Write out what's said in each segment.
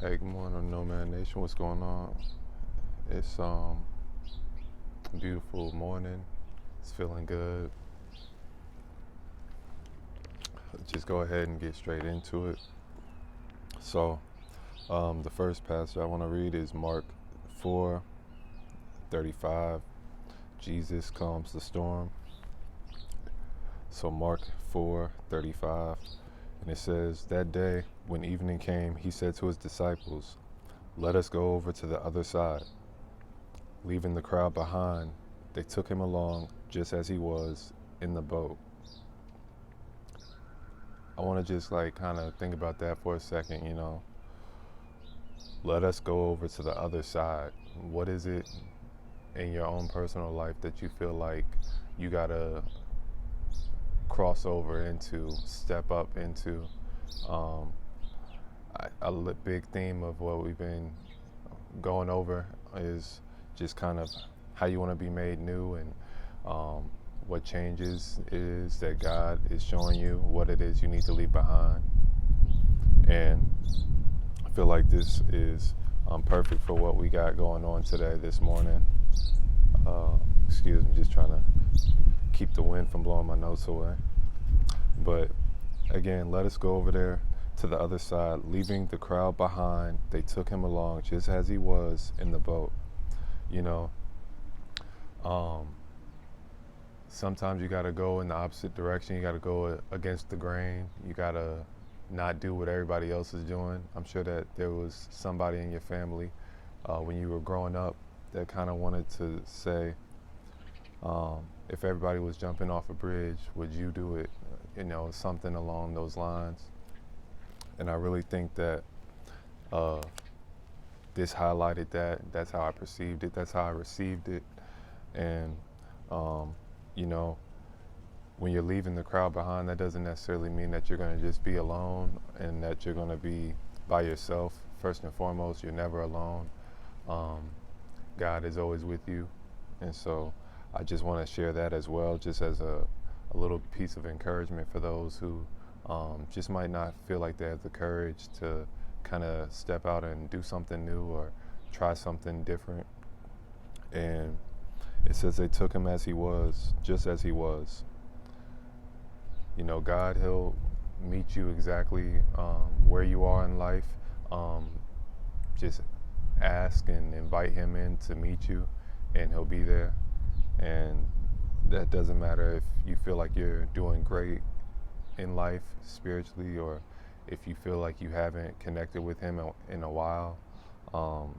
Hey, good morning, Nomad Nation. What's going on? It's a beautiful morning. It's feeling good. Just go ahead and get straight into it. So, the first passage I want to read is Mark 4:35. Jesus calms the storm. So Mark 4:35, and it says, "That day, when evening came, he said to his disciples, 'Let us go over to the other side.' Leaving the crowd behind, they took him along just as he was in the boat." I want to just like kind of think about that for a second. Let us go over to the other side. What is it in your own personal life that you feel like you got to cross over into, step up into? Um, big theme of what we've been going over is just kind of how you want to be made new and um, what changes it is that God is showing you, what it is you need to leave behind. And I feel like this is perfect for what we got going on today, this morning. Uh, Excuse me, just trying to keep the wind from blowing my notes away. But again, let us go over there to the other side. Leaving the crowd behind, they took him along just as he was in the boat. You know, um, sometimes you got to go in the opposite direction. You got to go against the grain. You got to not do what everybody else is doing. I'm sure that there was somebody in your family when you were growing up that kind of wanted to say, if everybody was jumping off a bridge, would you do it? Something along those lines. And I really think that uh, this highlighted that. That's how I perceived it. That's how I received it. And, um, you know, when you're leaving the crowd behind, that doesn't necessarily mean that you're going to just be alone and that you're going to be by yourself. First and foremost, you're never alone. Um, God is always with you. And so I just want to share that as well, just as a little piece of encouragement for those who just might not feel like they have the courage to kind of step out and do something new or try something different. And it says they took him as he was, just as he was. God, he'll meet you exactly where you are in life. Um, just ask and invite him in to meet you, and he'll be there. And that doesn't matter if you feel like you're doing great in life spiritually, or if you feel like you haven't connected with him in a while. Um,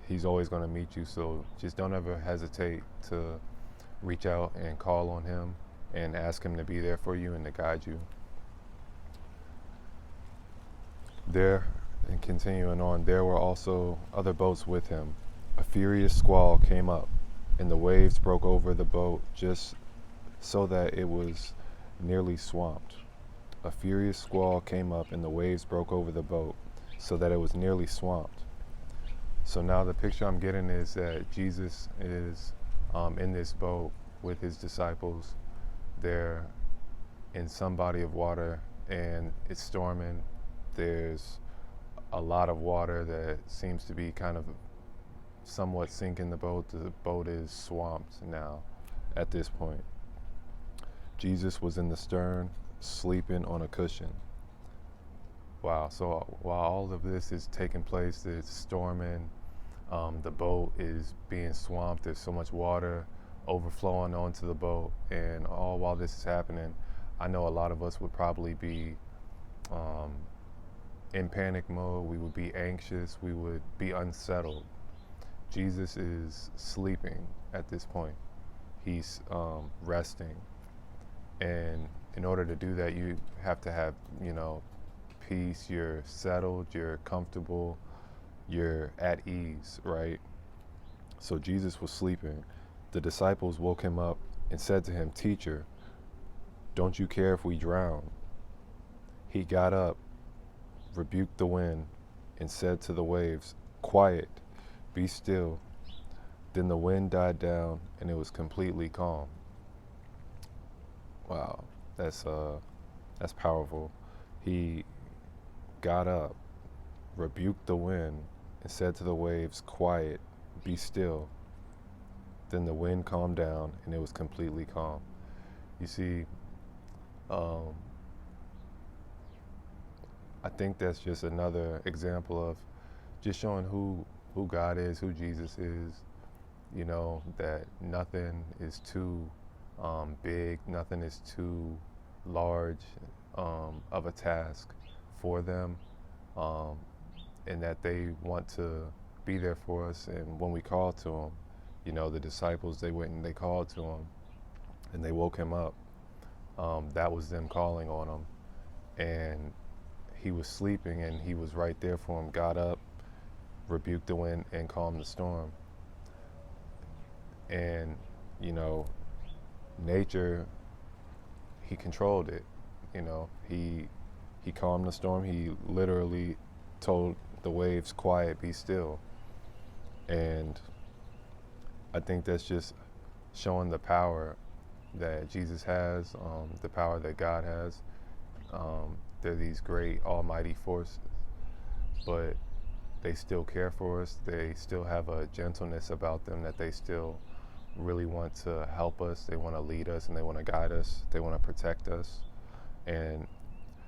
he's always going to meet you. So just don't ever hesitate to reach out and call on him and ask him to be there for you and to guide you. There, and continuing on, there were also other boats with him. A furious squall came up, and the waves broke over the boat just so that it was nearly swamped. A furious squall came up, and the waves broke over the boat so that it was nearly swamped. So now the picture I'm getting is that Jesus is in this boat with his disciples. They're in some body of water, and it's storming. There's a lot of water that seems to be kind of somewhat sinking the boat. The boat is swamped now at this point. Jesus was in the stern, sleeping on a cushion. Wow. So while all of this is taking place, it's storming, the boat is being swamped, there's so much water overflowing onto the boat, and all while this is happening, I know a lot of us would probably be um, in panic mode. We would be anxious. We would be unsettled. Jesus is sleeping at this point. He's resting. And in order to do that, you have to have, peace. You're settled. You're comfortable. You're at ease, right? So Jesus was sleeping. The disciples woke him up and said to him, "Teacher, don't you care if we drown?" He got up, rebuked the wind, and said to the waves, "Quiet, be still." Then the wind died down and it was completely calm. Wow, that's powerful. He got up, rebuked the wind and said to the waves, "Quiet, be still." Then the wind calmed down and it was completely calm. You see, um, I think that's just another example of just showing who God is, who Jesus is. You know, that nothing is too big, nothing is too large of a task for them, um, and that they want to be there for us. And when we call to them, you know, the disciples, they went and they called to him and they woke him up. That was them calling on him. And he was sleeping and he was right there for him, got up, rebuked the wind, and calmed the storm. And, you know, nature, he controlled it. You know, he calmed the storm. He literally told the waves, "Quiet, be still." And I think that's just showing the power that Jesus has, the power that God has. They're these great almighty forces, but they still care for us. They still have a gentleness about them, that they still really want to help us. They want to lead us and they want to guide us. They want to protect us. And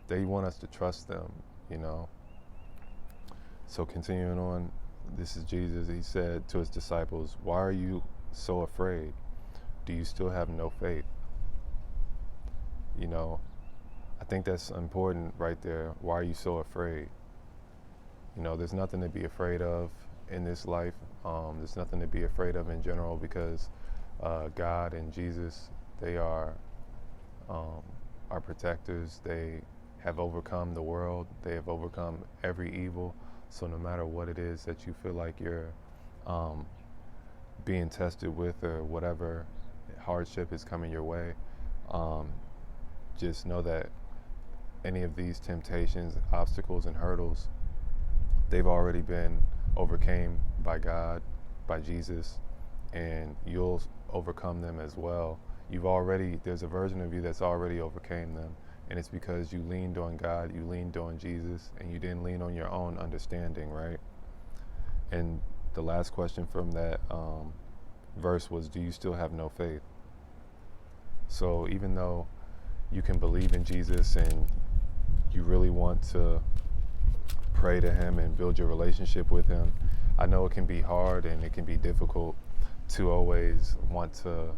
they want us to trust them, you know. So continuing on, this is Jesus. He said to his disciples, "Why are you so afraid? Do you still have no faith?" You know, I think that's important right there. Why are you so afraid? You know, there's nothing to be afraid of in this life. There's nothing to be afraid of in general, because God and Jesus, they are our protectors. They have overcome the world. They have overcome every evil. So no matter what it is that you feel like you're being tested with, or whatever hardship is coming your way, just know that any of these temptations, obstacles, and hurdles, they've already been overcame by God, by Jesus, and you'll overcome them as well. There's a version of you that's already overcame them, and it's because you leaned on God, you leaned on Jesus, and you didn't lean on your own understanding, right? And the last question from that verse was, do you still have no faith? So even though you can believe in Jesus and you really want to pray to him and build your relationship with him, I know it can be hard and it can be difficult to always want to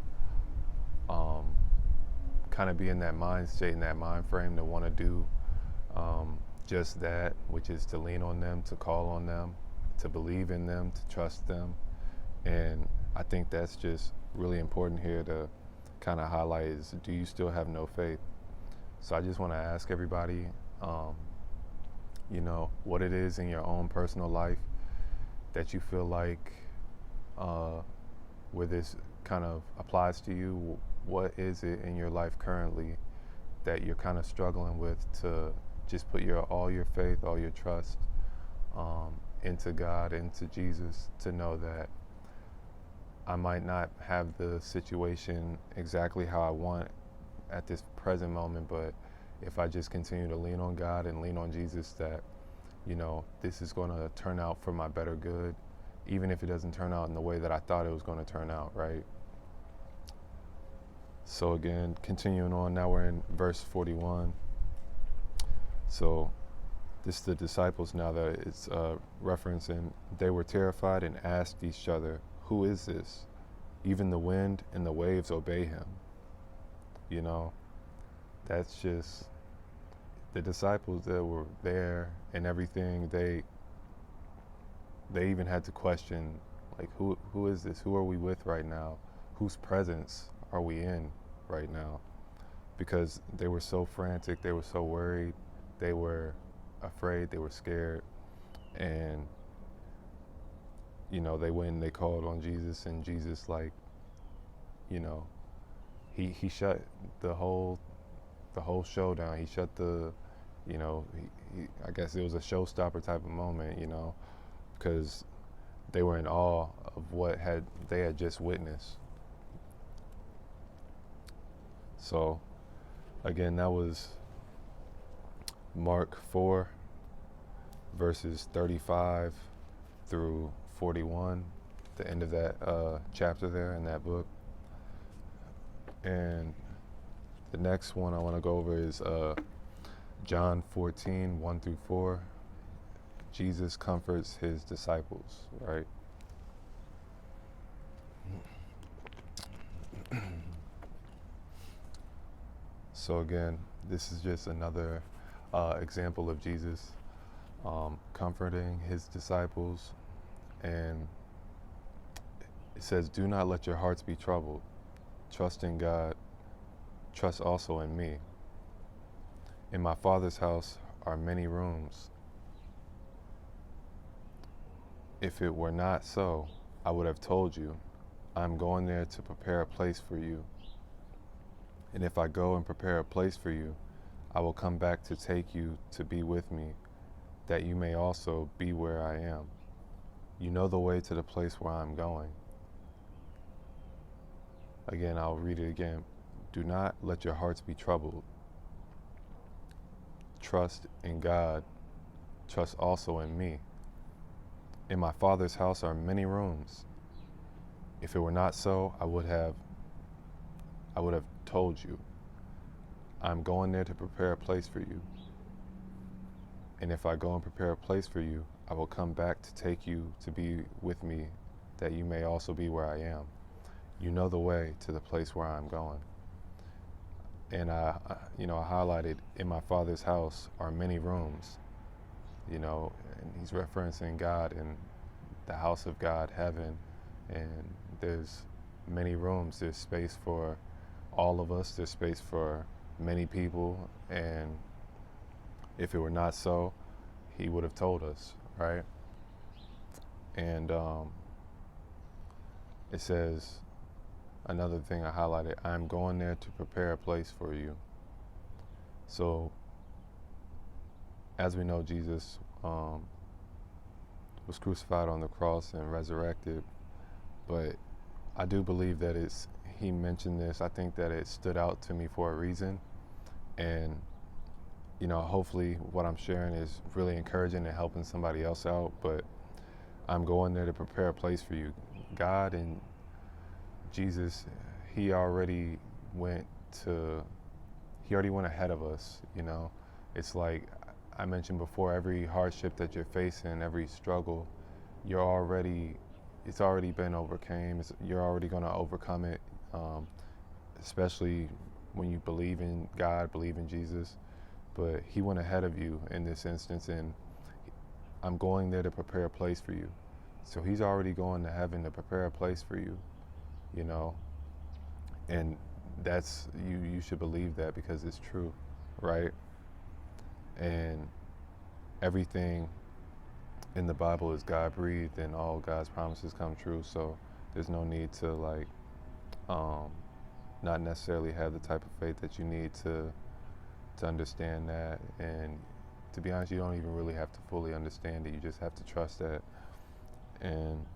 kind of be in that mind state, in that mind frame, to want to do just that, which is to lean on them, to call on them, to believe in them, to trust them. And I think that's just really important here to kind of highlight is, do you still have no faith? So I just want to ask everybody, you know, what it is in your own personal life that you feel like where this kind of applies to you. What is it in your life currently that you're kind of struggling with to just put all your faith, all your trust into God, into Jesus, to know that I might not have the situation exactly how I want at this present moment, but if I just continue to lean on God and lean on Jesus, that, you know, this is going to turn out for my better good, even if it doesn't turn out in the way that I thought it was going to turn out, right? So again, continuing on, now we're in verse 41. So this is the disciples now that it's referencing. They were terrified and asked each other, "Who is this? Even the wind and the waves obey him." You know, that's just the disciples that were there and everything. They even had to question, like, who is this? Who are we with right now? Whose presence are we in right now? Because they were so frantic, they were so worried, they were afraid, they were scared. And, you know, they went and they called on Jesus, and Jesus, like, you know, he shut the whole show down. He shut the, you know, I guess it was a showstopper type of moment, you know, because they were in awe of what they had just witnessed. So again, that was Mark 4, verses 35 through 41, the end of that chapter there in that book. And the next one I want to go over is John 14, 1 through 4. Jesus comforts his disciples, right? So again, this is just another example of Jesus comforting his disciples. And it says, "Do not let your hearts be troubled. Trust in God. Trust also in me. In my Father's house are many rooms. If it were not so, I would have told you. I'm going there to prepare a place for you. And if I go and prepare a place for you, I will come back to take you to be with me, that you may also be where I am. You know the way to the place where I'm going." Again, I'll read it again. "Do not let your hearts be troubled. Trust in God. Trust also in me. In my Father's house are many rooms. If it were not so, I would have told you. I'm going there to prepare a place for you. And if I go and prepare a place for you, I will come back to take you to be with me, that you may also be where I am. You know the way to the place where I'm going." And I highlighted, in my Father's house are many rooms, and he's referencing God and the house of God, heaven, and there's many rooms. There's space for all of us. There's space for many people, and if it were not so, he would have told us, right? And it says, another thing I highlighted, "I'm going there to prepare a place for you." So, as we know, Jesus was crucified on the cross and resurrected, but I do believe that he mentioned this. I think that it stood out to me for a reason, and hopefully what I'm sharing is really encouraging and helping somebody else out. But I'm going there to prepare a place for you. God and Jesus, he already went ahead of us. It's like I mentioned before, every hardship that you're facing, every struggle, it's already been overcame. You're already going to overcome it, especially when you believe in God, believe in Jesus. But he went ahead of you in this instance, and I'm going there to prepare a place for you. So he's already going to heaven to prepare a place for you, and that's, you should believe that, because it's true, right? And everything in the Bible is God breathed, and all God's promises come true. So there's no need to not necessarily have the type of faith that you need to understand that. And to be honest, you don't even really have to fully understand it. You just have to trust that. And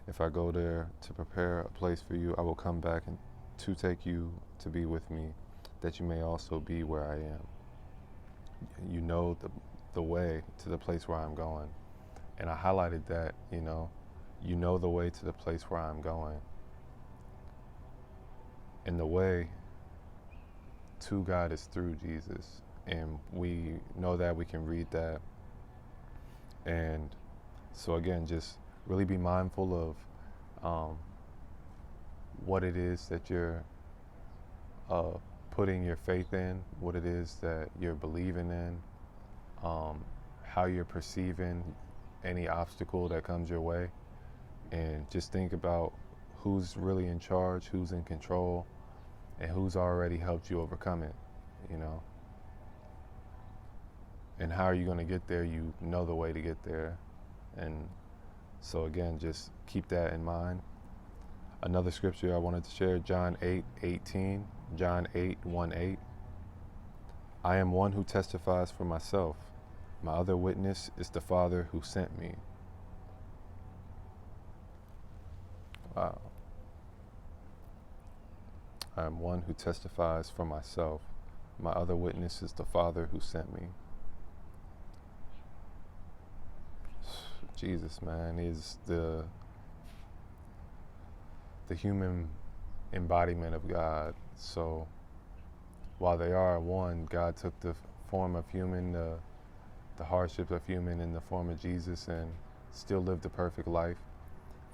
if I go there to prepare a place for you, I will come back and to take you to be with me, that you may also be where I am. You know the way to the place where I'm going. And I highlighted that, you know the way to the place where I'm going. And the way to God is through Jesus. And we know that, we can read that. And so again, just really be mindful of what it is that you're putting your faith in, what it is that you're believing in, how you're perceiving any obstacle that comes your way. And just think about who's really in charge, who's in control, and who's already helped you overcome it, And how are you going to get there? You know the way to get there. And so again, just keep that in mind. Another scripture I wanted to share, John 8:18, John 8:1-8. "I am one who testifies for myself. My other witness is the Father who sent me." Wow. "I am one who testifies for myself. My other witness is the Father who sent me." Jesus, man, is the human embodiment of God. So while they are one, God took the form of human, the hardships of human in the form of Jesus, and still lived a perfect life,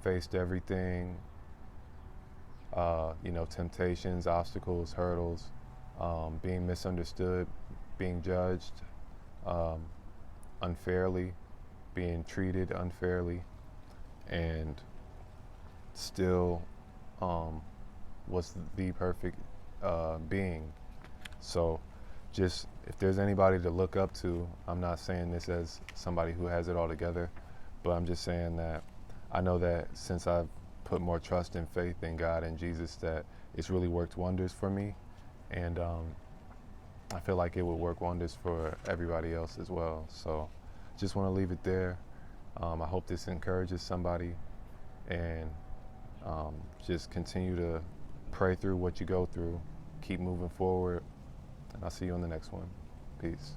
faced everything, temptations, obstacles, hurdles, being misunderstood, being judged um, unfairly, being treated unfairly, and still was the perfect being. So just if there's anybody to look up to, I'm not saying this as somebody who has it all together, but I'm just saying that I know that since I've put more trust and faith in God and Jesus, that it's really worked wonders for me. And I feel like it would work wonders for everybody else as well. So just want to leave it there. I hope this encourages somebody, and just continue to pray through what you go through. Keep moving forward, and I'll see you on the next one. Peace.